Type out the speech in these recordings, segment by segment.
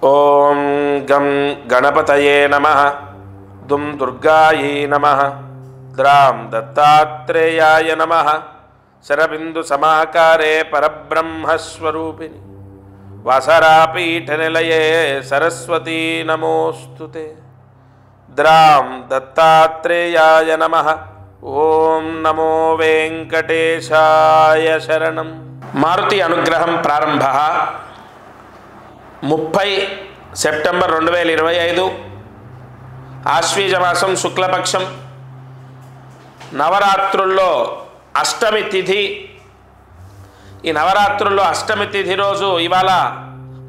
ఓం గం గణపతయే నమః దుం దుర్గాయై నమః ద్రాం దత్తాత్రేయాయ నమః శరబిందు సమాకారే పరబ్రహ్మస్వరూపిణి వాసరాపీఠనిలయే సరస్వతీ నమోస్తుతే ద్రాం దత్తాత్రేయాయ నమః. ఓం నమో వెంకటేశాయ శరణం. మారుతి అనుగ్రహం ప్రారంభ 30 సెప్టెంబర్ 2025 ఆశ్వీజమాసం శుక్లపక్షం నవరాత్రుల్లో అష్టమి తిథి. ఈ నవరాత్రుల్లో అష్టమి తిథి రోజు ఇవాళ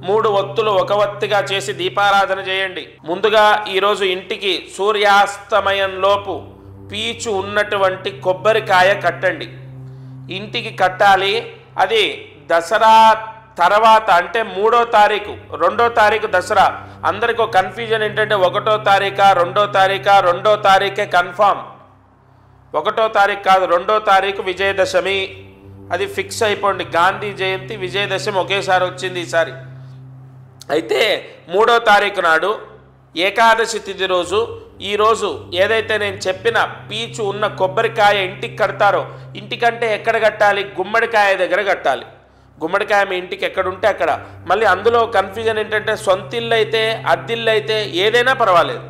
3 ఒత్తులు ఒక ఒత్తిగా చేసి దీపారాధన చేయండి. ముందుగా ఈరోజు ఇంటికి సూర్యాస్తమయంలోపు పీచు ఉన్నటువంటి కొబ్బరికాయ కట్టండి. ఇంటికి కట్టాలి. అది దసరా తర్వాత అంటే 3వ తారీఖు 2వ తారీఖు దసరా. అందరికీ ఒక కన్ఫ్యూజన్ ఏంటంటే 1వ తారీఖా 2వ తారీఖా 2వ తారీఖే కన్ఫామ్. 1వ తారీఖు కాదు, 2వ తారీఖు విజయదశమి. అది ఫిక్స్ అయిపోండి. గాంధీ జయంతి విజయదశమి ఒకేసారి వచ్చింది ఈసారి. అయితే 3వ తారీఖు నాడు ఏకాదశి తిథి రోజు ఈరోజు ఏదైతే నేను చెప్పిన పీచు ఉన్న కొబ్బరికాయ ఇంటికి కడతారో, ఇంటికంటే ఎక్కడ కట్టాలి? గుమ్మడికాయ దగ్గర కట్టాలి. గుమ్మడికాయ మీ ఇంటికి ఎక్కడుంటే అక్కడ. మళ్ళీ అందులో కన్ఫ్యూజన్ ఏంటంటే సొంతిల్లు అయితే అద్దిల్లు అయితే ఏదైనా పర్వాలేదు,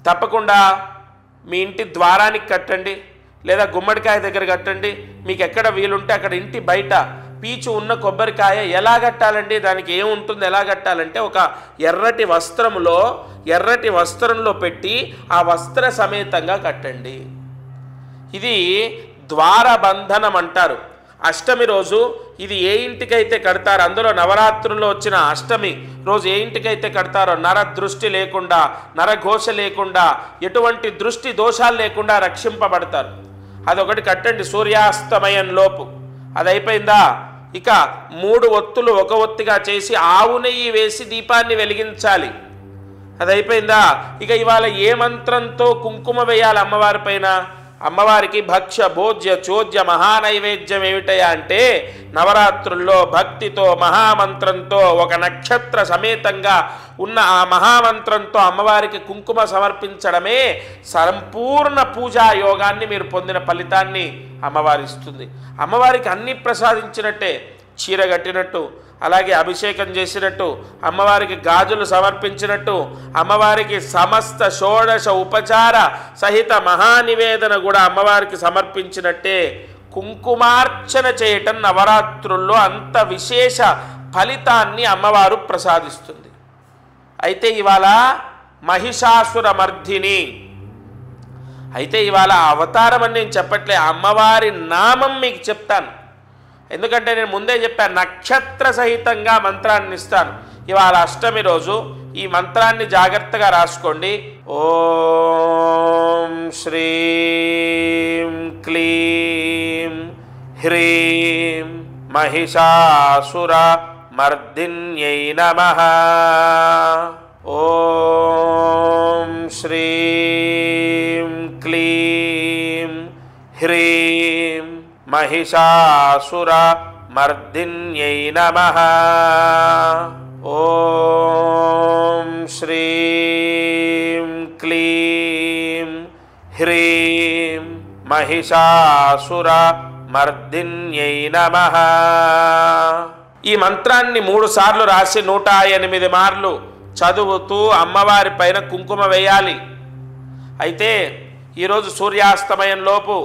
తప్పకుండా మీ ఇంటి ద్వారానికి కట్టండి లేదా గుమ్మడికాయ దగ్గర కట్టండి. మీకు ఎక్కడ వీలుంటే అక్కడ ఇంటి బయట పీచు ఉన్న కొబ్బరికాయ ఎలా కట్టాలండి? దానికి ఏముంటుంది, ఎలా కట్టాలంటే ఒక ఎర్రటి వస్త్రంలో పెట్టి ఆ వస్త్ర సమేతంగా కట్టండి. ఇది ద్వారబంధనం అంటారు. అష్టమి రోజు ఇది ఏ ఇంటికైతే కడతారో, అందులో నవరాత్రుల్లో వచ్చిన అష్టమి రోజు ఏ ఇంటికైతే కడతారో నర దృష్టి లేకుండా, నరఘోష లేకుండా, ఎటువంటి దృష్టి దోషాలు లేకుండా రక్షింపబడతారు. అదొకటి కట్టండి సూర్యాస్తమయం లోపు. అది అయిపోయిందా? ఇక 3 ఒత్తులు ఒక ఒత్తిగా చేసి ఆవు నెయ్యి వేసి దీపాన్ని వెలిగించాలి. అది అయిపోయిందా? ఇక ఇవాళ ఏ మంత్రంతో కుంకుమ వేయాలి అమ్మవారి పైన? అమ్మవారికి భక్ష్య భోజ్య చోద్య మహానైవేద్యం ఏమిటయా అంటే నవరాత్రుల్లో భక్తితో మహామంత్రంతో ఒక నక్షత్ర సమేతంగా ఉన్న ఆ మహామంత్రంతో అమ్మవారికి కుంకుమ సమర్పించడమే సంపూర్ణ పూజా యోగాన్ని మీరు పొందిన ఫలితాన్ని అమ్మవారి ఇస్తుంది. అమ్మవారికి అన్ని ప్రసాదించినట్టే, చీర కట్టినట్టు, అలాగే అభిషేకం చేసినట్టు, అమ్మవారికి గాజులు సమర్పించినట్టు, అమ్మవారికి సమస్త షోడశ ఉపచార సహిత మహానివేదన కూడా అమ్మవారికి సమర్పించినట్టే కుంకుమార్చన చేయటం నవరాత్రుల్లో అంత విశేష ఫలితాన్ని అమ్మవారు ప్రసాదిస్తుంది. అయితే ఇవాళ మహిషాసుర మర్దిని. అయితే ఇవాళ అవతారం అని నేను చెప్పట్లే, అమ్మవారి నామం మీకు చెప్తాను. ఎందుకంటే నేను ముందే చెప్పాను నక్షత్ర సహితంగా మంత్రాన్ని ఇస్తాను. ఇవాళ అష్టమి రోజు ఈ మంత్రాన్ని జాగ్రత్తగా రాసుకోండి. ఓం శ్రీం క్లీం హ్రీం మహిషాసుర మర్దిన్యై నమః. ఓం శ్రీం క్లీం హ్రీం మహిషాసుర మర్దిన్యై నమః. ఓం శ్రీం క్లీం హ్రీం మహిషాసుర మర్దిన్యై నమః. ఈ మంత్రాన్ని 3 సార్లు రాసి 108 మార్లు చదువుతూ అమ్మవారి పైన కుంకుమ వేయాలి. అయితే ఈరోజు సూర్యాస్తమయంలోపు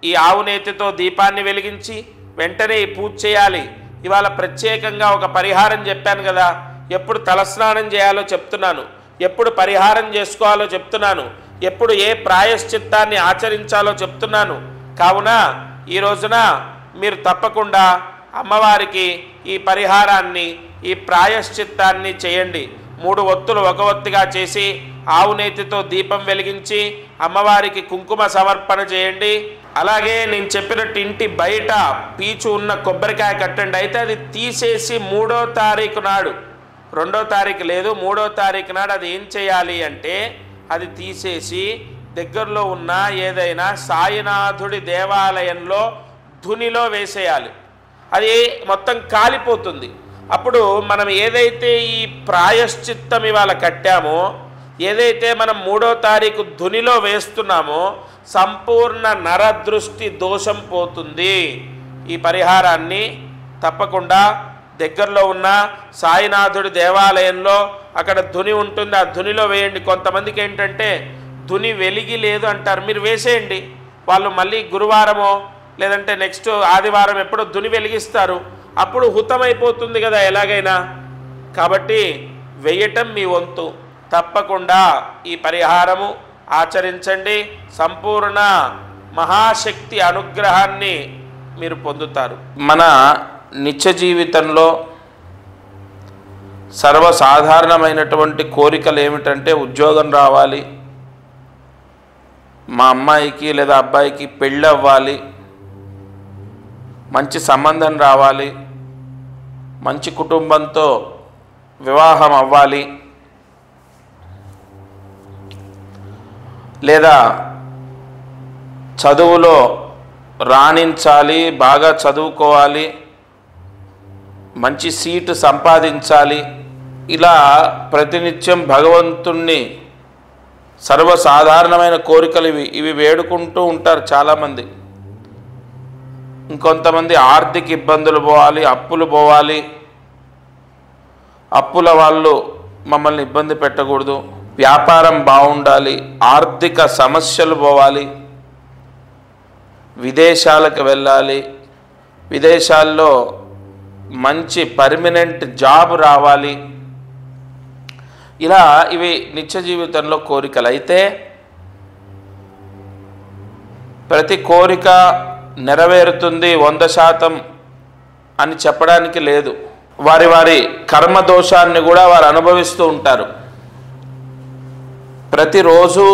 ఈ ఆవు నేతితో దీపాన్ని వెలిగించి వెంటనే ఈ పూజ చేయాలి. ఇవాళ ప్రత్యేకంగా ఒక పరిహారం చెప్పాను కదా, ఎప్పుడు తలస్నానం చేయాలో చెప్తున్నాను, ఎప్పుడు పరిహారం చేసుకోవాలో చెప్తున్నాను, ఎప్పుడు ఏ ప్రాయశ్చిత్తాన్ని ఆచరించాలో చెప్తున్నాను. కావున ఈ రోజున మీరు తప్పకుండా అమ్మవారికి ఈ పరిహారాన్ని ఈ ప్రాయశ్చిత్తాన్ని చేయండి. 3 ఒత్తులు ఒక ఒత్తిగా చేసి ఆవు నేతితో దీపం వెలిగించి అమ్మవారికి కుంకుమ సమర్పణ చేయండి. అలాగే నేను చెప్పినట్టు ఇంటి బయట పీచు ఉన్న కొబ్బరికాయ కట్టండి. అయితే అది తీసేసి 3వ తారీఖు నాడు, 2వ తారీఖు లేదు 3వ తారీఖు నాడు అది ఏం చేయాలి అంటే అది తీసేసి దగ్గరలో ఉన్న ఏదైనా సాయినాథుడి దేవాలయంలో ధునిలో వేసేయాలి. అది మొత్తం కాలిపోతుంది. అప్పుడు మనం ఏదైతే ఈ ప్రాయశ్చిత్తం ఇవాళ కట్టామో, ఏదైతే మనం 3వ తారీఖు ధునిలో వేస్తున్నామో సంపూర్ణ నరదృష్టి దోషం పోతుంది. ఈ పరిహారాన్ని తప్పకుండా దగ్గరలో ఉన్న సాయినాథుడి దేవాలయంలో అక్కడ ధుని ఉంటుంది, ఆ ధునిలో వేయండి. కొంతమందికి ఏంటంటే ధుని వెలిగి లేదు అంటారు, మీరు వేసేయండి. వాళ్ళు మళ్ళీ గురువారమో లేదంటే నెక్స్ట్ ఆదివారం ఎప్పుడో ధుని వెలిగిస్తారు, అప్పుడు హుతమైపోతుంది కదా ఎలాగైనా. కాబట్టి వేయటం మీ వంతు. తప్పకుండా ఈ పరిహారము ఆచరించండి. సంపూర్ణ మహాశక్తి అనుగ్రహాన్ని మీరు పొందుతారు. మన నిత్య జీవితంలో సర్వసాధారణమైనటువంటి కోరికలు ఏమిటంటే ఉద్యోగం రావాలి, మా అమ్మాయికి లేదా అబ్బాయికి పెళ్ళి అవ్వాలి, మంచి సంబంధం రావాలి, మంచి కుటుంబంతో వివాహం అవ్వాలి, లేదా చదువులో రాణించాలి, బాగా చదువుకోవాలి, మంచి సీటు సంపాదించాలి. ఇలా ప్రతినిత్యం భగవంతుణ్ణి సర్వసాధారణమైన కోరికలు ఇవి వేడుకుంటూ ఉంటారు చాలామంది. ఇంకొంతమంది ఆర్థిక ఇబ్బందులు పోవాలి, అప్పులు పోవాలి, అప్పుల వాళ్ళు మమ్మల్ని ఇబ్బంది పెట్టకూడదు, వ్యాపారం బాగుండాలి, ఆర్థిక సమస్యలు పోవాలి, విదేశాలకు వెళ్ళాలి, విదేశాల్లో మంచి పర్మనెంట్ జాబ్ రావాలి. ఇలా ఇవి నిత్య జీవితంలో కోరికలు. అయితే ప్రతి కోరిక నెరవేరుతుంది 100% అని చెప్పడానికి లేదు. వారి వారి కర్మదోషాన్ని కూడా వారు అనుభవిస్తూ ఉంటారు. ప్రతిరోజు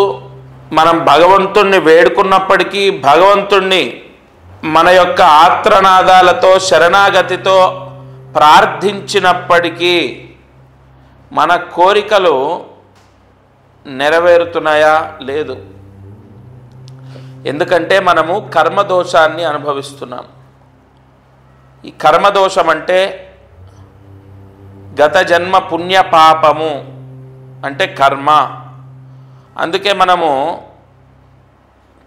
మనం భగవంతుణ్ణి వేడుకున్నప్పటికీ, భగవంతుణ్ణి మన యొక్క ఆత్రనాదాలతో శరణాగతితో ప్రార్థించినప్పటికీ మన కోరికలు నెరవేరుతున్నాయా? లేదు. ఎందుకంటే మనము కర్మదోషాన్ని అనుభవిస్తున్నాం. ఈ కర్మదోషం అంటే గత జన్మ పుణ్య పాపము అంటే కర్మ. అందుకే మనము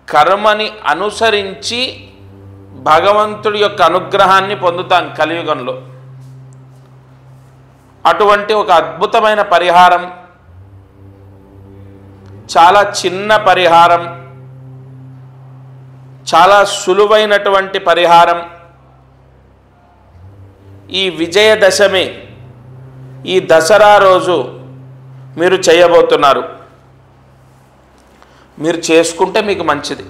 కర్మని అనుసరించి భగవంతుడి యొక్క అనుగ్రహాన్ని పొందుతాం కలియుగంలో. అటువంటి ఒక అద్భుతమైన పరిహారం, చాలా చిన్న పరిహారం, చాలా సులువైనటువంటి పరిహారం. ఈ విజయదశమి, ఈ దసరా రోజు మీరు చేయబోతున్నారు. మీరు చేసుకుంటే మీకు మంచిది.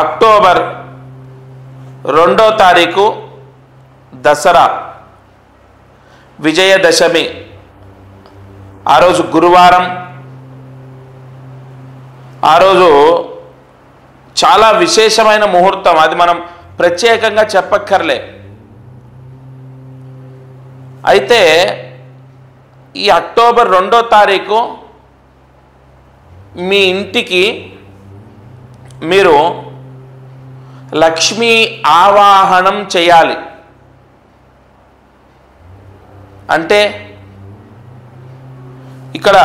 అక్టోబర్ 2వ తారీఖు దసరా, విజయదశమి. ఆ రోజు గురువారం. ఆ రోజు చాలా విశేషమైన ముహూర్తం. అది మనం ప్రత్యేకంగా చెప్పక్కర్లే. అయితే ఈ అక్టోబర్ 2వ తారీఖు మీ ఇంటికి మీరు లక్ష్మీ ఆవాహనం చేయాలి. అంటే ఇక్కడ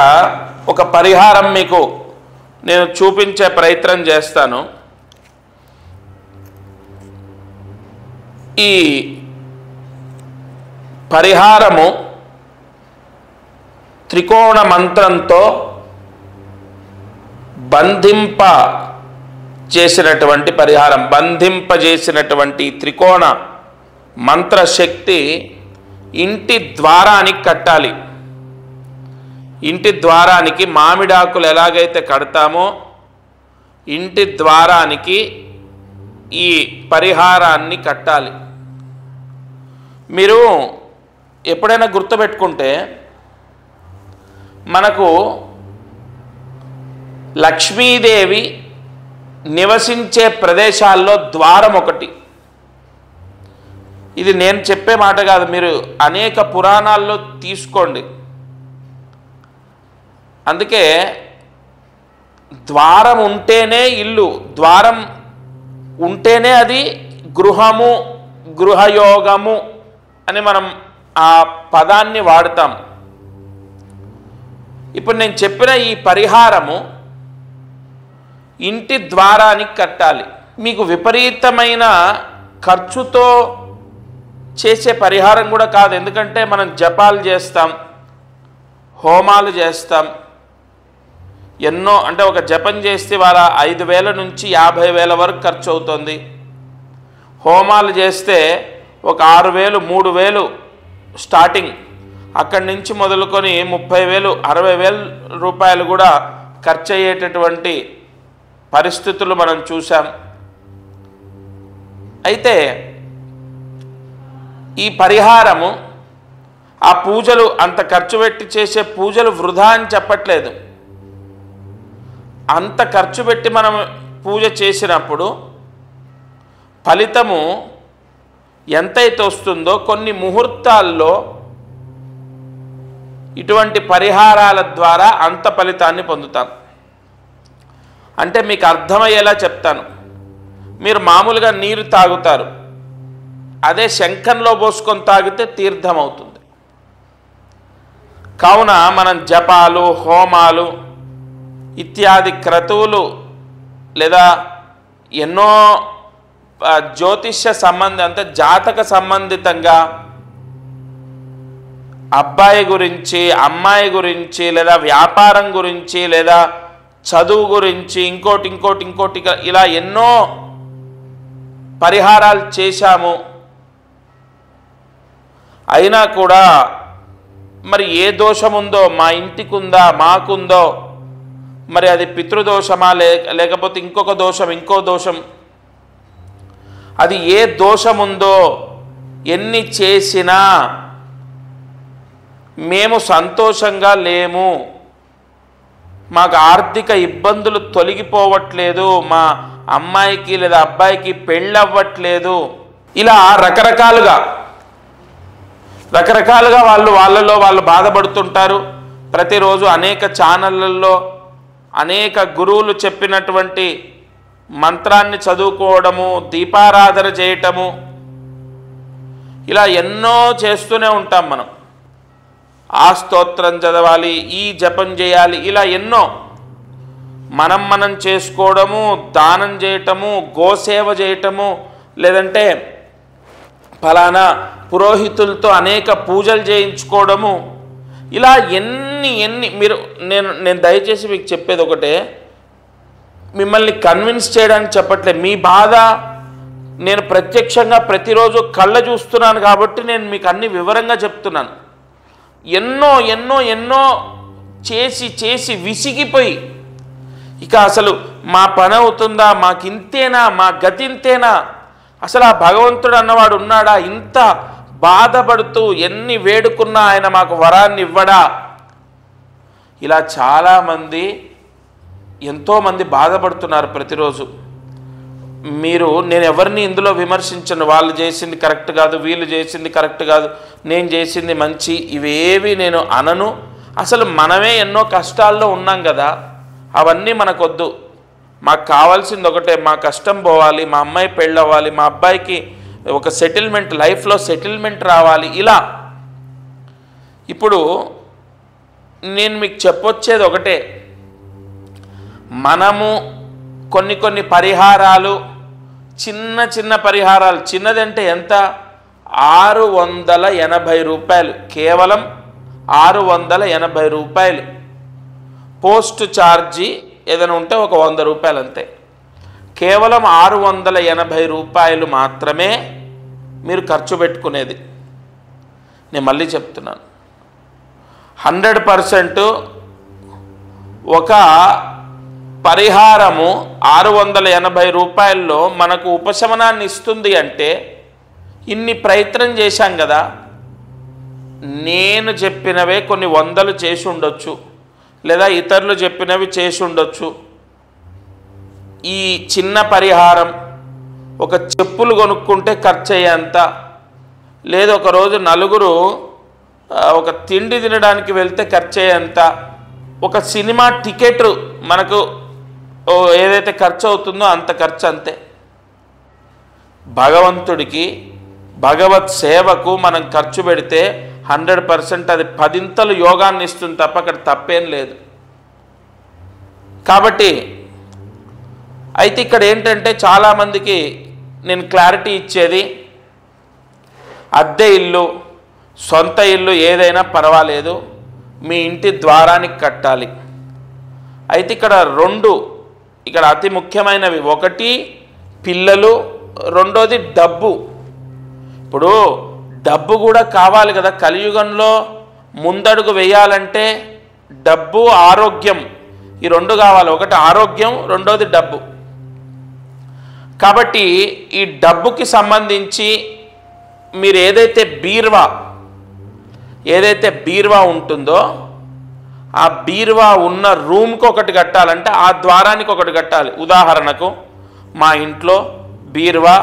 ఒక పరిహారం మీకు నేను చూపించే ప్రయత్నం చేస్తాను. ఈ పరిహారము త్రికోణ మంత్రంతో బంధింప చేసినటువంటి పరిహారం. బంధింపజేసినటువంటి త్రికోణ మంత్రశక్తి ఇంటి ద్వారానికి కట్టాలి. ఇంటి ద్వారానికి మామిడాకులు ఎలాగైతే కడతామో ఇంటి ద్వారానికి ఈ పరిహారాన్ని కట్టాలి. మీరు ఎప్పుడైనా గుర్తుపెట్టుకుంటే మనకు లక్ష్మీదేవి నివసించే ప్రదేశాల్లో ద్వారం ఒకటి. ఇది నేను చెప్పే మాట కాదు, మీరు అనేక పురాణాల్లో తీసుకోండి. అందుకే ద్వారం ఉంటేనే ఇల్లు, ద్వారం ఉంటేనే అది గృహము, గృహయోగము అని మనం ఆ పదాన్ని వాడతాం. ఇప్పుడు నేను చెప్పిన ఈ పరిహారము ఇంటి ద్వారానికి కట్టాలి. మీకు విపరీతమైన ఖర్చుతో చేసే పరిహారం కూడా కాదు. ఎందుకంటే మనం జపాలు చేస్తాం, హోమాలు చేస్తాం, ఎన్నో, అంటే ఒక జపం చేస్తే వాళ్ళ 5,000 నుంచి 50,000 వరకు ఖర్చు అవుతుంది. హోమాలు చేస్తే ఒక 6,000 3,000 స్టార్టింగ్, అక్కడి నుంచి మొదలుకొని 30,000 60,000 రూపాయలు కూడా ఖర్చు అయ్యేటటువంటి పరిస్థితులు మనం చూసాం. అయితే ఈ పరిహారము, ఆ పూజలు, అంత ఖర్చు పెట్టి చేసే పూజలు వృధా అని చెప్పట్లేదు. అంత ఖర్చు పెట్టి మనం పూజ చేసినప్పుడు ఫలితము ఎంతైతే వస్తుందో కొన్ని ముహూర్తాల్లో ఇటువంటి పరిహారాల ద్వారా అంత ఫలితాన్ని పొందుతాం. అంటే మీకు అర్థమయ్యేలా చెప్తాను. మీరు మామూలుగా నీరు తాగుతారు, అదే శంఖంలో పోసుకొని తాగితే తీర్థం అవుతుంది. కావున మనం జపాలు, హోమాలు ఇత్యాది క్రతువులు లేదా ఎన్నో జ్యోతిష్య అంటే జాతక సంబంధితంగా అబ్బాయి గురించి, అమ్మాయి గురించి, లేదా వ్యాపారం గురించి, లేదా చదువు గురించి, ఇంకోటి ఇలా ఎన్నో పరిహారాలు చేశాము. అయినా కూడా మరి ఏ దోషం ఉందో, మా ఇంటికి ఉందా, మాకుందో, మరి అది పితృదోషమా లేకపోతే ఇంకో దోషం, అది ఏ దోషం ఉందో ఎన్ని చేసినా మేము సంతోషంగా లేము, మాకు ఆర్థిక ఇబ్బందులు తొలగిపోవట్లేదు, మా అమ్మాయికి లేదా అబ్బాయికి పెళ్ళవ్వట్లేదు, ఇలా రకరకాలుగా వాళ్ళు బాధపడుతుంటారు. ప్రతిరోజు అనేక ఛానళ్ళల్లో అనేక గురువులు చెప్పినటువంటి మంత్రాన్ని చదువుకోవడము, దీపారాధన చేయటము, ఇలా ఎన్నో చేస్తూనే ఉంటాం మనం. ఆ స్తోత్రం చదవాలి, ఈ జపం చేయాలి, ఇలా ఎన్నో మనం చేసుకోవడము, దానం చేయటము, గోసేవ చేయటము, లేదంటే ఫలానా పురోహితులతో అనేక పూజలు చేయించుకోవడము, ఇలా ఎన్ని మీరు నేను దయచేసి మీకు చెప్పేది ఒకటే, మిమ్మల్ని కన్విన్స్ చేయడానికి చెప్పట్లేదు. మీ బాధ నేను ప్రత్యక్షంగా ప్రతిరోజు కళ్ళ చూస్తున్నాను కాబట్టి నేను మీకు అన్ని వివరంగా చెప్తున్నాను. ఎన్నో చేసి విసిగిపోయి ఇక అసలు మా పని అవుతుందా, మాకింతేనా, మా గతింతేనా, అసలు ఆ భగవంతుడు అన్నవాడు ఉన్నాడా, ఇంత బాధపడుతూ ఎన్ని వేడుకున్నా ఆయన మాకు వరాన్ని ఇవ్వడా, ఇలా చాలామంది ఎంతోమంది బాధపడుతున్నారు ప్రతిరోజు. నేను ఎవరిని ఇందులో విమర్శించను, వాళ్ళు చేసింది కరెక్ట్ కాదు, వీళ్ళు చేసింది కరెక్ట్ కాదు, నేను చేసింది మంచి, ఇవేవి నేను అనను. అసలు మనమే ఎన్నో కష్టాల్లో ఉన్నాం కదా, అవన్నీ మనకొద్దు. మాకు కావాల్సింది ఒకటే, మా కష్టం పోవాలి, మా అమ్మాయి పెళ్ళవ్వాలి, మా అబ్బాయికి ఒక సెటిల్మెంట్, లైఫ్లో సెటిల్మెంట్ రావాలి. ఇలా ఇప్పుడు నేను మీకు చెప్పొచ్చేది ఒకటే, మనము కొన్ని పరిహారాలు, చిన్న పరిహారాలు, చిన్నదంటే ఎంత, 680 రూపాయలు, కేవలం 680 రూపాయలు. పోస్ట్ ఛార్జీ ఏదైనా ఉంటే ఒక 100 రూపాయలు అంతే. కేవలం 680 రూపాయలు మాత్రమే మీరు ఖర్చు పెట్టుకునేది. నేను మళ్ళీ చెప్తున్నాను, 100% ఒక పరిహారము 680 రూపాయల్లో మనకు ఉపశమనాన్ని ఇస్తుంది అంటే ఇన్ని ప్రయత్నం చేశాం కదా. నేను చెప్పినవే కొన్ని వందలు చేసి ఉండొచ్చు, లేదా ఇతరులు చెప్పినవి చేసి ఉండొచ్చు. ఈ చిన్న పరిహారం ఒక చెప్పులు కొనుక్కుంటే ఖర్చు అయ్యేంత, లేదా ఒకరోజు నలుగురు ఒక తిండి తినడానికి వెళ్తే ఖర్చు అయ్యేంత, ఒక సినిమా టికెట్ మనకు ఏదైతే ఖర్చు అవుతుందో అంత ఖర్చు అంతే. భగవంతుడికి భగవత్ సేవకు మనం ఖర్చు పెడితే 100% అది 10 యోగాన్ని ఇస్తుంది తప్ప అక్కడ తప్పేం లేదు. కాబట్టి అయితే ఇక్కడ ఏంటంటే చాలామందికి నేను క్లారిటీ ఇచ్చేది, అద్దె ఇల్లు సొంత ఇల్లు ఏదైనా పర్వాలేదు, మీ ఇంటి ద్వారానికి కట్టాలి. అయితే ఇక్కడ ఇక్కడ అతి ముఖ్యమైనవి, ఒకటి పిల్లలు, రెండోది డబ్బు. ఇప్పుడు డబ్బు కూడా కావాలి కదా, కలియుగంలో ముందడుగు వేయాలంటే డబ్బు ఆరోగ్యం ఈ రెండు కావాలి. ఒకటి ఆరోగ్యం, రెండోది డబ్బు. కాబట్టి ఈ డబ్బుకి సంబంధించి మీరు ఏదైతే బీర్వా ఉంటుందో ఆ బీర్వా ఉన్న రూమ్కి ఒకటి కట్టాలంటే ఆ ద్వారానికి ఒకటి కట్టాలి. ఉదాహరణకు మా ఇంట్లో బీర్వా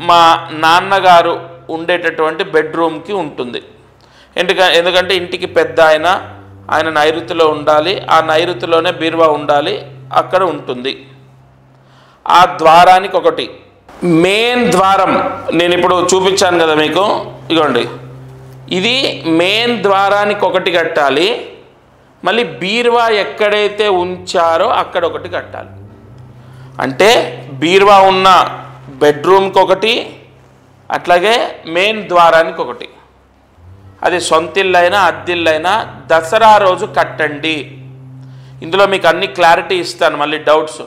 మా నాన్నగారు ఉండేటటువంటి బెడ్రూమ్కి ఉంటుంది. ఎందుకంటే ఇంటికి పెద్ద ఆయన నైరుతిలో ఉండాలి, ఆ నైరుతిలోనే బీర్వా ఉండాలి, అక్కడ ఉంటుంది. ఆ ద్వారానికి ఒకటి. మెయిన్ ద్వారం నేను ఇప్పుడు చూపించాను కదా మీకు, ఇగోండి ఇది మెయిన్ ద్వారానికి ఒకటి కట్టాలి. మళ్ళీ బీర్వా ఎక్కడైతే ఉంచారో అక్కడ ఒకటి కట్టాలి. అంటే బీర్వా ఉన్న బెడ్రూమ్కి ఒకటి, అట్లాగే మెయిన్ ద్వారానికి ఒకటి. అది సొంతిల్లైనా అద్దిల్లైనా దసరా రోజు కట్టండి. ఇందులో మీకు అన్ని క్లారిటీ ఇస్తాను, మళ్ళీ డౌట్స్.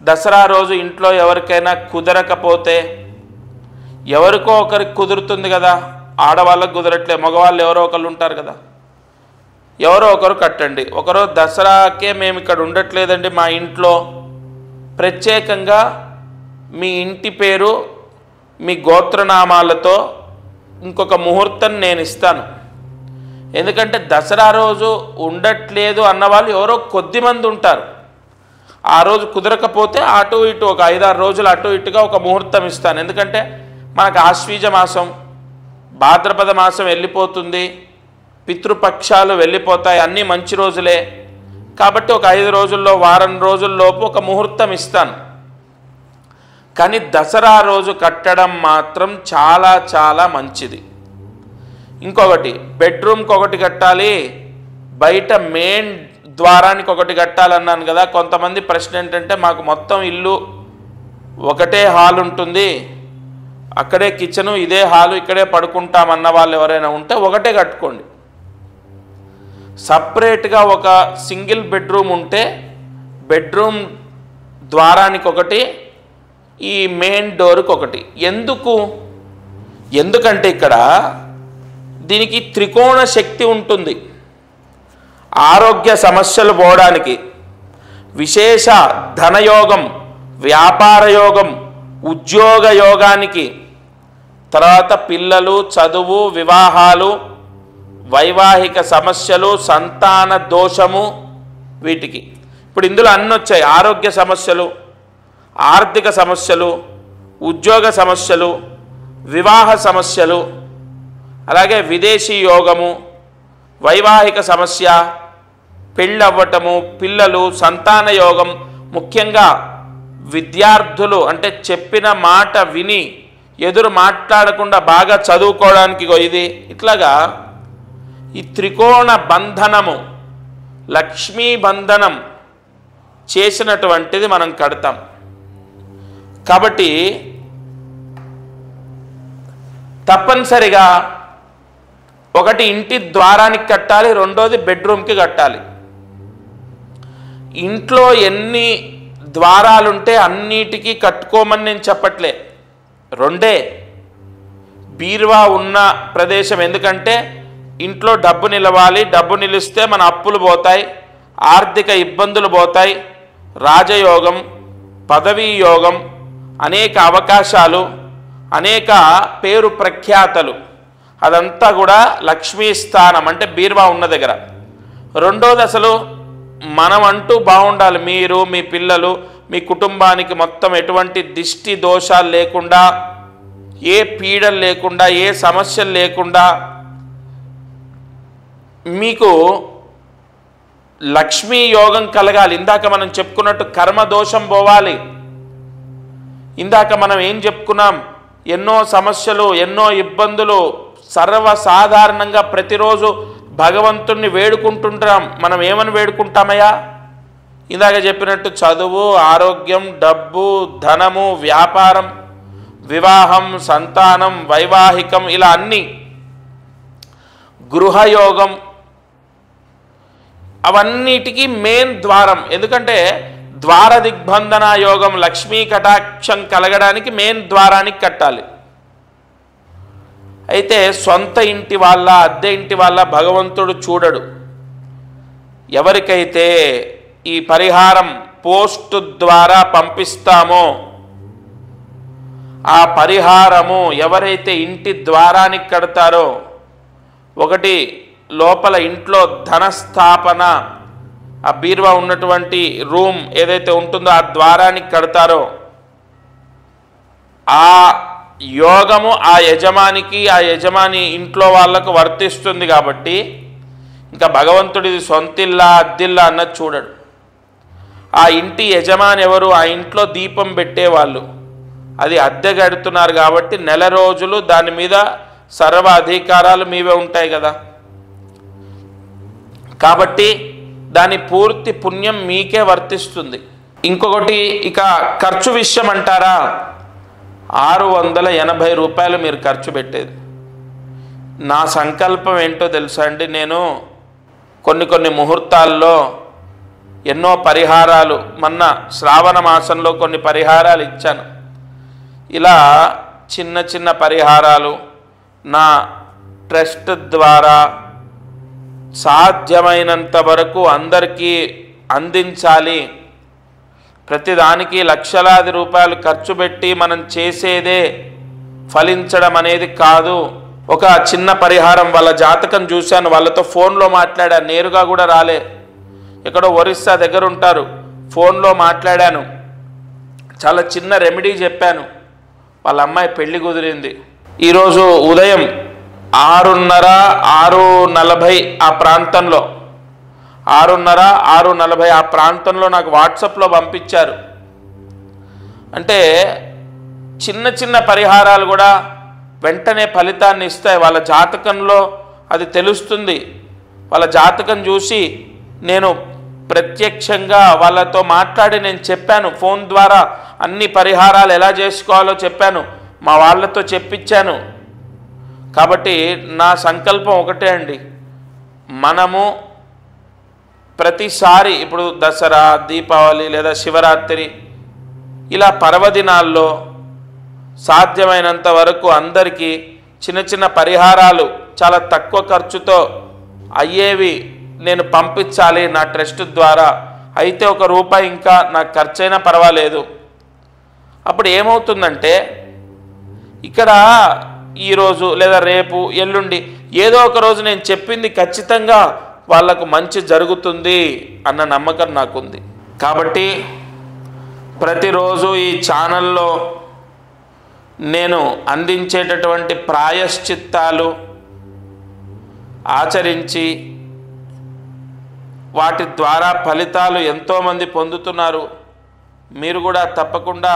దసరా రోజు ఇంట్లో ఎవరికైనా కుదరకపోతే, ఎవరికో ఒకరికి కుదురుతుంది కదా, ఆడవాళ్ళకు కుదరట్లే, మగవాళ్ళు ఎవరో ఒకళ్ళు ఉంటారు కదా, ఎవరో ఒకరు కట్టండి. ఒకరు దసరాకే మేము ఇక్కడ ఉండట్లేదండి మా ఇంట్లో, ప్రత్యేకంగా మీ ఇంటి పేరు మీ గోత్రనామాలతో ఇంకొక ముహూర్తం నేను ఇస్తాను. ఎందుకంటే దసరా రోజు ఉండట్లేదు అన్నవాళ్ళు ఎవరో కొద్దిమంది ఉంటారు. ఆ రోజు కుదరకపోతే అటు ఇటు ఒక 5-6 రోజులు అటు ఇటుగా ఒక ముహూర్తం ఇస్తాను. ఎందుకంటే మనకు ఆశ్వీజ మాసం, భాద్రపద మాసం వెళ్ళిపోతుంది, పితృపక్షాలు వెళ్ళిపోతాయి, అన్నీ మంచి రోజులే. కాబట్టి ఒక 5 రోజుల్లో, వారం రోజుల్లోపు ఒక ముహూర్తం ఇస్తాను. కానీ దసరా రోజు కట్టడం మాత్రం చాలా చాలా మంచిది. ఇంకొకటి, బెడ్రూమ్కి ఒకటి కట్టాలి, బయట మెయిన్ ద్వారానికి ఒకటి కట్టాలన్నాను కదా. కొంతమంది ప్రశ్న ఏంటంటే, మాకు మొత్తం ఇల్లు ఒకటే హాల్ ఉంటుంది, అక్కడే కిచెను, ఇదే హాలు, ఇక్కడే పడుకుంటామన్న వాళ్ళు ఎవరైనా ఉంటే ఒకటే కట్టుకోండి. సపరేట్గా ఒక సింగిల్ బెడ్రూమ్ ఉంటే బెడ్రూమ్ ద్వారానికి ఒకటి, ఈ మెయిన్ డోర్కి ఒకటి. ఎందుకంటే ఇక్కడ దీనికి త్రికోణ శక్తి ఉంటుంది. ఆరోగ్య సమస్యలు పోవడానికి, విశేష ధనయోగం, వ్యాపార యోగం, ఉద్యోగ యోగానికి, తర్వాత పిల్లలు, చదువు, వివాహాలు, వైవాహిక సమస్యలు, సంతాన దోషము, వీటికి ఇప్పుడు ఇందులో అన్నీ వచ్చాయి. ఆరోగ్య సమస్యలు, ఆర్థిక సమస్యలు, ఉద్యోగ సమస్యలు, వివాహ సమస్యలు, అలాగే విదేశీ యోగము, వైవాహిక సమస్య, పెళ్ళవ్వటము, పిల్లలు, సంతాన యోగం, ముఖ్యంగా విద్యార్థులు అంటే చెప్పిన మాట విని ఎదురు మాట్లాడకుండా బాగా చదువుకోవడానికి ఇది. ఇట్లాగా ఈ త్రికోణ బంధనము, లక్ష్మీ బంధనం చేసినటువంటిది మనం కడతాం. కాబట్టి తప్పనిసరిగా ఒకటి ఇంటి ద్వారానికి కట్టాలి, రెండోది బెడ్రూమ్కి కట్టాలి. ఇంట్లో ఎన్ని ద్వారాలుంటే అన్నిటికీ కట్టుకోమని నేను చెప్పట్లే, రెండే. బీరువా ఉన్న ప్రదేశం, ఎందుకంటే ఇంట్లో డబ్బు నిలవాలి, డబ్బు నిలిస్తే మన అప్పులు పోతాయి, ఆర్థిక ఇబ్బందులు పోతాయి, రాజయోగం, పదవీ యోగం, అనేక అవకాశాలు, అనేక పేరు ప్రఖ్యాతలు, అదంతా కూడా లక్ష్మీ స్థానం అంటే బీరువా ఉన్న దగ్గర. రెండోది అసలు మనం అంటూ బాగుండాలి, మీరు, మీ పిల్లలు, మీ కుటుంబానికి మొత్తం ఎటువంటి దిష్టి దోషాలు లేకుండా, ఏ పీడలు లేకుండా, ఏ సమస్యలు లేకుండా మీకు లక్ష్మీ యోగం కలగాలి. ఇందాక మనం చెప్పుకున్నట్టు కర్మ దోషం పోవాలి. ఇందాక మనం ఏం చెప్పుకున్నాం, ఎన్నో సమస్యలు, ఎన్నో ఇబ్బందులు సర్వసాధారణంగా ప్రతిరోజు భగవంతుణ్ణి వేడుకుంటుంటాం. మనం ఏమని వేడుకుంటామయ్యా? ఇందాక చెప్పినట్టు చదువు, ఆరోగ్యం, డబ్బు, ధనము, వ్యాపారం, వివాహం, సంతానం, వైవాహికం, ఇలా అన్నీ, గృహయోగం, అవన్నిటికీ మెయిన్ ద్వారం. ఎందుకంటే ద్వార దిగ్బంధన యోగం, లక్ష్మీ కటాక్షం కలగడానికి మెయిన్ ద్వారానికి కట్టాలి. అయితే సొంత ఇంటి వాళ్ళ, అద్దె ఇంటి వాళ్ళ భగవంతుడు చూడడు. ఎవరికైతే ఈ పరిహారం పోస్ట్ ద్వారా పంపిస్తామో ఆ పరిహారము ఎవరైతే ఇంటి ద్వారానికి కడతారో, ఒకటి లోపల ఇంట్లో ధనస్థాపన, ఆ బీరువా ఉన్నటువంటి రూమ్ ఏదైతే ఉంటుందో ఆ ద్వారానికి కడతారో ఆ యోగము ఆ యజమానికి, ఆ యజమాని ఇంట్లో వాళ్లకు వర్తిస్తుంది. కాబట్టి ఇంకా భగవంతుడిది సొంతిల్లా అద్దిల్లా అన్నది చూడడు. ఆ ఇంటి యజమాని ఎవరు? ఆ ఇంట్లో దీపం పెట్టేవాళ్ళు. అది అద్దె కడుతున్నారు కాబట్టి నెల రోజులు దాని మీద సర్వ అధికారాలు మీవే ఉంటాయి కదా. కాబట్టి దాని పూర్తి పుణ్యం మీకే వర్తిస్తుంది. ఇంకొకటి, ఇక ఖర్చు విషయం అంటారా, 680 రూపాయలు మీరు ఖర్చు పెట్టేది. నా సంకల్పం ఏంటో తెలుసా అండి, నేను కొన్ని ముహూర్తాల్లో ఎన్నో పరిహారాలు, మొన్న శ్రావణ మాసంలో కొన్ని పరిహారాలు ఇచ్చాను. ఇలా చిన్న పరిహారాలు నా ట్రస్ట్ ద్వారా సాధ్యమైనంత వరకు అందరికీ అందించాలి. ప్రతిదానికి లక్షలాది రూపాయలు ఖర్చు పెట్టి మనం చేసేదే ఫలించడం అనేది కాదు. ఒక చిన్న పరిహారం, వాళ్ళ జాతకం చూశాను, వాళ్ళతో ఫోన్లో మాట్లాడాను, నేరుగా కూడా రాలే, ఎక్కడో ఒరిస్సా దగ్గర ఉంటారు, ఫోన్లో మాట్లాడాను, చాలా చిన్న రెమెడీ చెప్పాను. వాళ్ళ అమ్మాయి పెళ్లి కుదిరింది. ఈరోజు ఉదయం 6:30, 6:40 ఆ ప్రాంతంలో, 6:30, 6:40 ఆ ప్రాంతంలో నాకు వాట్సాప్లో పంపించారు. అంటే చిన్న పరిహారాలు కూడా వెంటనే ఫలితాన్ని ఇస్తాయి. వాళ్ళ జాతకంలో అది తెలుస్తుంది. వాళ్ళ జాతకం చూసి నేను ప్రత్యక్షంగా వాళ్ళతో మాట్లాడి నేను చెప్పాను, ఫోన్ ద్వారా అన్ని పరిహారాలు ఎలా చేసుకోవాలో చెప్పాను, మా వాళ్ళతో చెప్పించాను. కాబట్టి నా సంకల్పం ఒకటే అండి, మనము ప్రతిసారి ఇప్పుడు దసరా, దీపావళి లేదా శివరాత్రి ఇలా పర్వదినాల్లో సాధ్యమైనంత వరకు అందరికీ చిన్న పరిహారాలు చాలా తక్కువ ఖర్చుతో అయ్యేవి నేను పంపించాలి నా ట్రస్ట్ ద్వారా. అయితే ₹1 ఇంకా నాకు ఖర్చైనా పర్వాలేదు. అప్పుడు ఏమవుతుందంటే, ఇక్కడ ఈరోజు లేదా రేపు, ఎల్లుండి ఏదో ఒక రోజు నేను చెప్పింది ఖచ్చితంగా వాళ్లకు మంచి జరుగుతుంది అన్న నమ్మకం నాకుంది. కాబట్టి ప్రతిరోజు ఈ ఛానల్లో నేను అందించేటటువంటి ప్రాయశ్చిత్తాలు ఆచరించి వాటి ద్వారా ఫలితాలు ఎంతోమంది పొందుతున్నారు. మీరు కూడా తప్పకుండా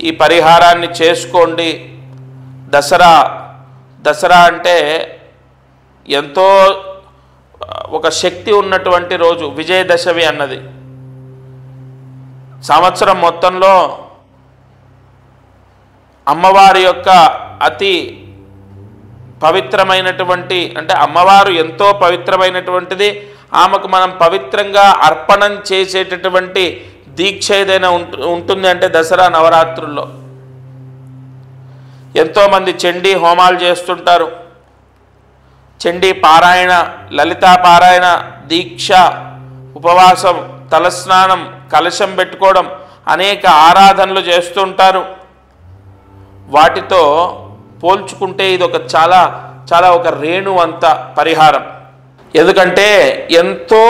ఈ పరిహారాన్ని చేసుకోండి. దసరా అంటే ఎంతో ఒక శక్తి ఉన్నటువంటి రోజు, విజయదశమి అన్నది. సంవత్సరం మొత్తంలో అమ్మవారి యొక్క అతి పవిత్రమైనటువంటి, అంటే అమ్మవారు ఎంతో పవిత్రమైనటువంటిది, ఆమెకు మనం పవిత్రంగా అర్పణం చేసేటటువంటి దీక్ష ఏదైనా ఉంటుంది అంటే దసరా నవరాత్రుల్లో. ఎంతోమంది చండీ హోమాలు చేస్తుంటారు, చండీ పారాయణ, లలితా పారాయణ, దీక్ష, ఉపవాసం, తలస్నానం, కలశం పెట్టుకోవడం, అనేక ఆరాధనలు చేస్తుంటారు. వాటితో పోల్చుకుంటే ఇది ఒక చాలా ఒక రేణువంత పరిహారం. ఎందుకంటే ఎంతో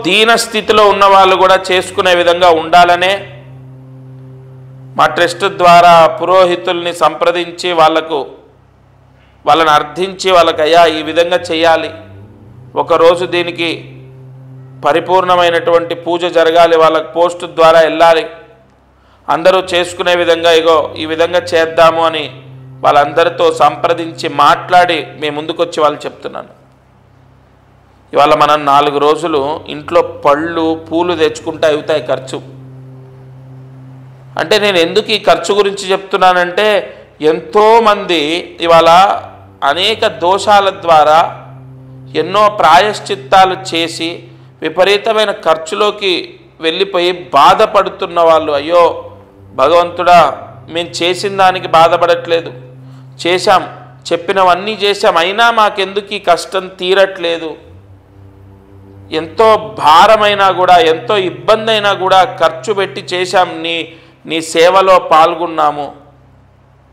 దీన స్థితిలో ఉన్న వాళ్ళు కూడా చేసుకునే విధంగా ఉండాలనే మా ట్రస్ట్ ద్వారా పురోహితుల్ని సంప్రదించి వాళ్ళని అర్థించి అయ్యా ఈ విధంగా చేయాలి, ఒకరోజు దీనికి పరిపూర్ణమైనటువంటి పూజ జరగాలి, వాళ్ళకు పోస్ట్ ద్వారా వెళ్ళాలి, అందరూ చేసుకునే విధంగా ఇగో ఈ విధంగా చేద్దాము అని వాళ్ళందరితో సంప్రదించి మాట్లాడి మేము ముందుకొచ్చి వాళ్ళు చెప్తున్నాను. ఇవాళ మనం 4 రోజులు ఇంట్లో పళ్ళు పూలు తెచ్చుకుంటే అవుతాయి ఖర్చు. అంటే నేను ఎందుకు ఈ ఖర్చు గురించి చెప్తున్నానంటే, ఎంతోమంది ఇవాళ అనేక దోషాల ద్వారా ఎన్నో ప్రాయశ్చిత్తాలు చేసి విపరీతమైన ఖర్చులోకి వెళ్ళిపోయి బాధపడుతున్న వాళ్ళు, అయ్యో భగవంతుడా మేము చేసిన దానికి బాధపడట్లేదు, చేశాం, చెప్పినవన్నీ చేశాం, అయినా మాకెందుకు ఈ కష్టం తీరట్లేదు, ఎంతో భారమైనా కూడా ఎంతో ఇబ్బంది అయినా కూడా ఖర్చు పెట్టి చేశాం, నీ సేవలో పాల్గొన్నాము,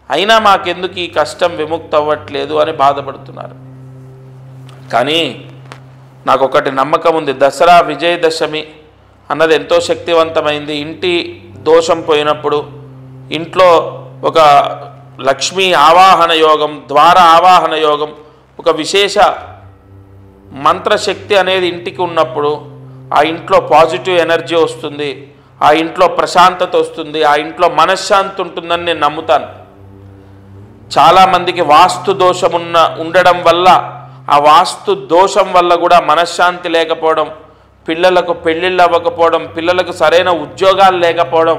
అయినా మాకెందుకు ఈ కష్టం విముక్తి అవ్వట్లేదు అని బాధపడుతున్నారు. కానీ నాకు ఒకటి నమ్మకం ఉంది, దసరా విజయదశమి అన్నది ఎంతో శక్తివంతమైంది. ఇంటి దోషం పోయినప్పుడు ఇంట్లో ఒక లక్ష్మీ ఆవాహన యోగం, ద్వార ఆవాహన యోగం, ఒక విశేష మంత్రశక్తి అనేది ఇంటికి ఉన్నప్పుడు ఆ ఇంట్లో పాజిటివ్ ఎనర్జీ వస్తుంది, ఆ ఇంట్లో ప్రశాంతత వస్తుంది, ఆ ఇంట్లో మనశ్శాంతి ఉంటుందని నేను నమ్ముతాను. చాలామందికి వాస్తు దోషం ఉండడం వల్ల, ఆ వాస్తు దోషం వల్ల కూడా మనశ్శాంతి లేకపోవడం, పిల్లలకు పెళ్ళిళ్ళు అవ్వకపోవడం, పిల్లలకు సరైన ఉద్యోగాలు లేకపోవడం,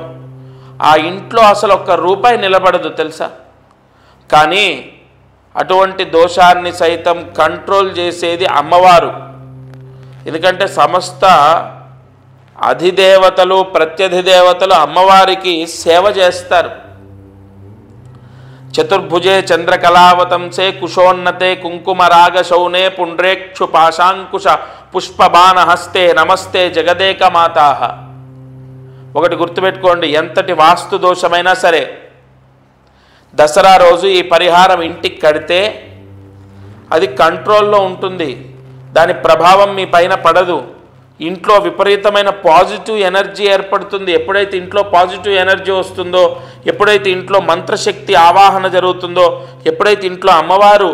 ఆ ఇంట్లో అసలు ఒక్క రూపాయి నిలబడదు తెలుసా. కానీ అటువంటి దోషాన్ని సైతం కంట్రోల్ చేసేది అమ్మవారు. ఎందుకంటే సమస్త అధిదేవతలు ప్రత్యధిదేవతలు అమ్మవారికి సేవ చేస్తారు. చతుర్భుజే చంద్రకళావతంసే కుశోన్నతే కుంకుమరాగ శౌనే పుండ్రేక్షు పాశాంకుశ పుష్పబాణ హస్తే నమస్తే జగదేక మాతాహ. ఒకటి గుర్తుపెట్టుకోండి, ఎంతటి వాస్తు దోషమైనా సరే దసరా రోజు ఈ పరిహారం ఇంటికి కడితే అది కంట్రోల్లో ఉంటుంది, దాని ప్రభావం మీ పైన పడదు, ఇంట్లో విపరీతమైన పాజిటివ్ ఎనర్జీ ఏర్పడుతుంది. ఎప్పుడైతే ఇంట్లో పాజిటివ్ ఎనర్జీ వస్తుందో, ఎప్పుడైతే ఇంట్లో మంత్రశక్తి ఆవాహన జరుగుతుందో, ఎప్పుడైతే ఇంట్లో అమ్మవారు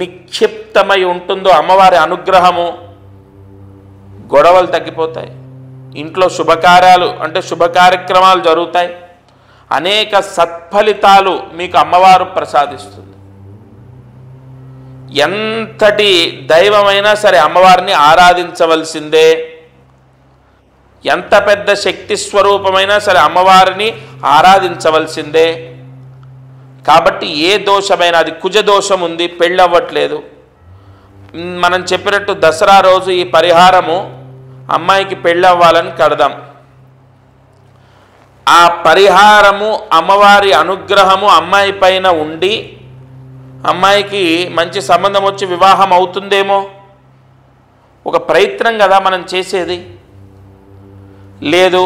నిక్షిప్తమై ఉంటుందో, అమ్మవారి అనుగ్రహము, గొడవలు తగ్గిపోతాయి, ఇంట్లో శుభకార్యాలు అంటే శుభ కార్యక్రమాలు జరుగుతాయి, అనేక సత్ఫలితాలు మీకు అమ్మవారు ప్రసాదిస్తుంది. ఎంతటి దైవమైనా సరే అమ్మవారిని ఆరాధించవలసిందే, ఎంత పెద్ద శక్తి స్వరూపమైనా సరే అమ్మవారిని ఆరాధించవలసిందే. కాబట్టి ఏ దోషమైనా, అది కుజ దోషం ఉంది, పెళ్ళవ్వట్లేదు, మనం చెప్పినట్టు దసరా రోజు ఈ పరిహారము అమ్మాయికి పెళ్ళవ్వాలని కడదాం. ఆ పరిహారము అమ్మవారి అనుగ్రహము అమ్మాయి పైన ఉండి అమ్మాయికి మంచి సంబంధం వచ్చి వివాహం అవుతుందేమో, ఒక ప్రయత్నం కదా మనం చేసేది. లేదు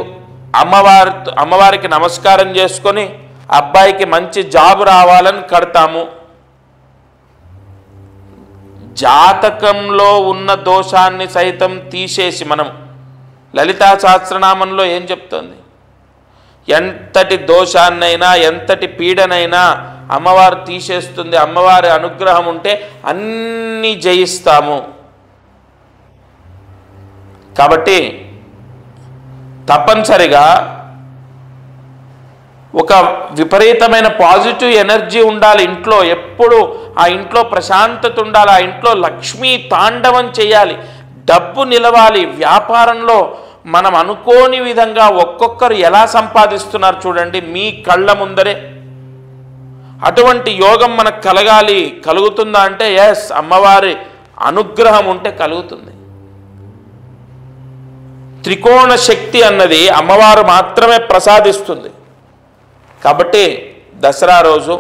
అమ్మవారికి నమస్కారం చేసుకొని అబ్బాయికి మంచి జాబ్ రావాలని కడతాము. జాతకంలో ఉన్న దోషాన్ని సైతం తీసేసి, మనం లలితా సహస్రనామంలో ఏం చెప్తుంది, ఎంతటి దోషాన్నైనా ఎంతటి పీడనైనా అమ్మవారు తీసేస్తుంది. అమ్మవారి అనుగ్రహం ఉంటే అన్నీ జయిస్తాము. కాబట్టి తప్పనిసరిగా ఒక విపరీతమైన పాజిటివ్ ఎనర్జీ ఉండాలి ఇంట్లో, ఎప్పుడు ఆ ఇంట్లో ప్రశాంతత ఉండాలి, ఆ ఇంట్లో లక్ష్మీ తాండవం చేయాలి, డబ్బు నిలవాలి. వ్యాపారంలో మనం అనుకోని విధంగా ఒక్కొక్కరు ఎలా సంపాదిస్తున్నారు చూడండి మీ కళ్ళ ముందరే. అటువంటి యోగం మనకు కలగాలి. కలుగుతుందా అంటే ఎస్, అమ్మవారి అనుగ్రహం ఉంటే కలుగుతుంది. త్రికోణ శక్తి అన్నది అమ్మవారు మాత్రమే ప్రసాదిస్తుంది. కాబట్టి దసరా రోజు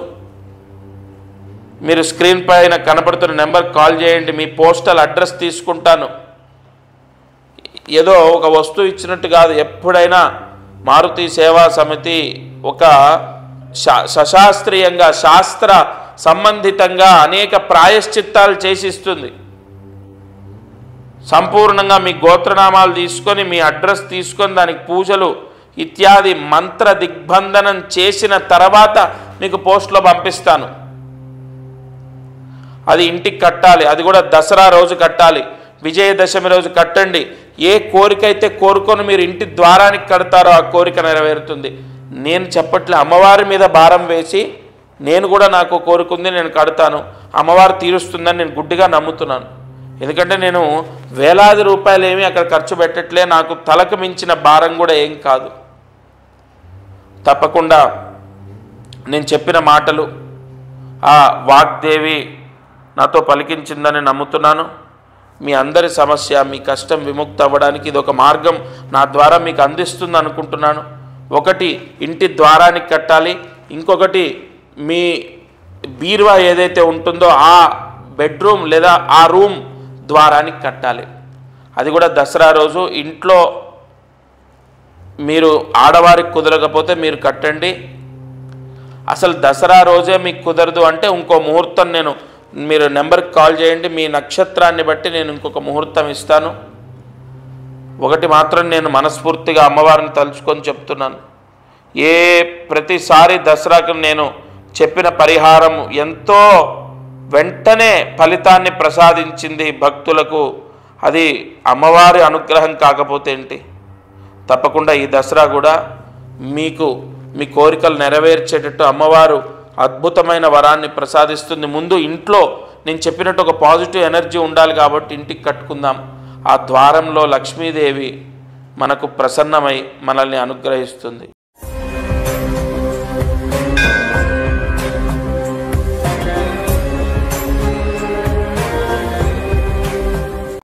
మీరు స్క్రీన్ పైన కనపడుతున్న నెంబర్కి కాల్ చేయండి, మీ పోస్టల్ అడ్రస్ తీసుకుంటాను. ఏదో ఒక వస్తువు ఇచ్చినట్టు కాదు, ఎప్పుడైనా మారుతి సేవా సమితి ఒక సశాస్త్రీయంగా శాస్త్ర సంబంధితంగా అనేక ప్రాయశ్చిత్తాలు చేసిస్తుంది. సంపూర్ణంగా మీ గోత్రనామాలు తీసుకొని మీ అడ్రస్ తీసుకొని దానికి పూజలు ఇత్యాది మంత్ర దిగ్బంధనం చేసిన తర్వాత మీకు పోస్ట్లో పంపిస్తాను. అది ఇంటికి కట్టాలి, అది కూడా దసరా రోజు కట్టాలి, విజయదశమి రోజు కట్టండి. ఏ కోరిక అయితే కోరుకొని మీరు ఇంటి ద్వారానికి కడతారో ఆ కోరిక నెరవేరుతుంది. నేను చెప్పట్లే, అమ్మవారి మీద భారం వేసి నేను కూడా నాకు కోరుకుంది, నేను కడతాను, అమ్మవారు తీరుస్తుందని నేను గుడ్డిగా నమ్ముతున్నాను. ఎందుకంటే నేను వేలాది రూపాయలు ఏమీ అక్కడ ఖర్చు పెట్టట్లే, నాకు తలకు మించిన భారం కూడా ఏం కాదు. తప్పకుండా నేను చెప్పిన మాటలు ఆ వాగ్దేవి నాతో పలికించిందని నమ్ముతున్నాను. మీ అందరి సమస్య, మీ కష్టం విముక్తి అవ్వడానికి ఇది ఒక మార్గం నా ద్వారా మీకు అందిస్తుంది అనుకుంటున్నాను. ఒకటి ఇంటి ద్వారానికి కట్టాలి, ఇంకొకటి మీ బీరువా ఏదైతే ఉంటుందో ఆ బెడ్రూమ్ లేదా ఆ రూమ్ ద్వారానికి కట్టాలి. అది కూడా దసరా రోజు ఇంట్లో మీరు ఆడవారికి కుదరకపోతే మీరు కట్టండి. అసలు దసరా రోజే మీకు కుదరదు అంటే ఇంకో ముహూర్తం మీరు నెంబర్కి కాల్ చేయండి, మీ నక్షత్రాన్ని బట్టి నేను ఇంకొక ముహూర్తం ఇస్తాను. ఒకటి మాత్రం నేను మనస్ఫూర్తిగా అమ్మవారిని తలుచుకొని చెప్తున్నాను, ప్రతిసారి దసరాకు నేను చెప్పిన పరిహారం ఎంతో వెంటనే ఫలితాన్ని ప్రసాదించింది భక్తులకు. అది అమ్మవారి అనుగ్రహం కాకపోతే ఏంటి? తప్పకుండా ఈ దసరా కూడా మీకు మీ కోరికలు నెరవేర్చేటట్టు అమ్మవారు అద్భుతమైన వరాన్ని ప్రసాదిస్తుంది. ముందు ఇంట్లో నేను చెప్పినట్టు ఒక పాజిటివ్ ఎనర్జీ ఉండాలి కాబట్టి ఇంటికి కట్టుకుందాం. ఆ ద్వారంలో లక్ష్మీదేవి మనకు ప్రసన్నమై మనల్ని అనుగ్రహిస్తుంది.